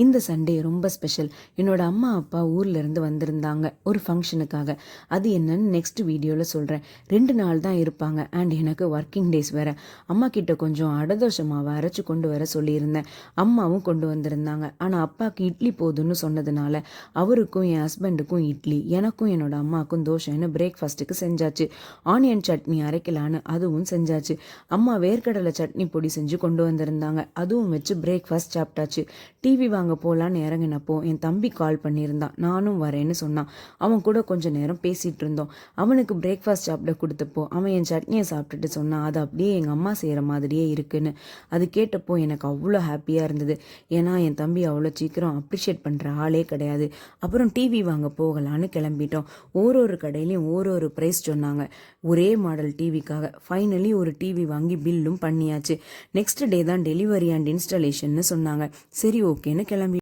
இந்த சண்டே ரொம்ப ஸ்பெஷல். என்னோட அம்மா அப்பா ஊர்ல இருந்து வந்திருந்தாங்க ஒரு ஃபங்க்ஷனுக்காக. அது என்னன்னு நெக்ஸ்ட் வீடியோவில் சொல்கிறேன். 2 நாள் தான் இருப்பாங்க அண்ட் எனக்கு ஒர்க்கிங் டேஸ் வேற. அம்மா கிட்ட கொஞ்சம் அடதோஷ மாவை அரைச்சி கொண்டு வர சொல்லியிருந்தேன். அம்மாவும் கொண்டு வந்திருந்தாங்க. ஆனால் அப்பாவுக்கு இட்லி போதுன்னு சொன்னதுனால அவருக்கும் என் ஹஸ்பண்டுக்கும் இட்லி, எனக்கும் என்னோட அம்மாவுக்கும் தோசைன்னு பிரேக்ஃபாஸ்ட்டுக்கு செஞ்சாச்சு. ஆனியன் சட்னி அரைக்கலான்னு அதுவும் செஞ்சாச்சு. அம்மா வேர்க்கடலை சட்னி பொடி செஞ்சு கொண்டு வந்திருந்தாங்க. அதுவும் வச்சு பிரேக்ஃபாஸ்ட் சாப்பிட்டாச்சு. டிவி வாங்க போகலான்னு இறங்கினப்போ என் தம்பி கால் பண்ணியிருந்தான். நானும் வரேன்னு சொன்னான். அவன் கூட கொஞ்ச நேரம் பேசிகிட்டு இருந்தோம். அவனுக்கு பிரேக்ஃபாஸ்ட் சாப்பிட கொடுத்தப்போ அவன் என் சட்னியை சாப்பிட்டுட்டு சொன்னான், அது அப்படியே எங்கள் அம்மா செய்கிற மாதிரியே இருக்குன்னு. அது கேட்டப்போ எனக்கு அவ்வளோ ஹாப்பியாக இருந்தது. ஏன்னா என் தம்பி அவ்வளோ சீக்கிரம் அப்ரிஷியேட் பண்ணுற ஆளே கிடையாது. அப்புறம் டிவி வாங்க போகலான்னு கிளம்பிட்டோம். ஒரு கடையிலையும் ஒரு ப்ரைஸ் சொன்னாங்க ஒரே மாடல் டிவிக்காக. ஃபைனலி ஒரு டிவி வாங்கி பில்லும் பண்ணியாச்சு. நெக்ஸ்ட் டே தான் டெலிவரி அண்ட் இன்ஸ்டாலேஷன்னு சொன்னாங்க. சரி ஓகேன்னு கிளம்பி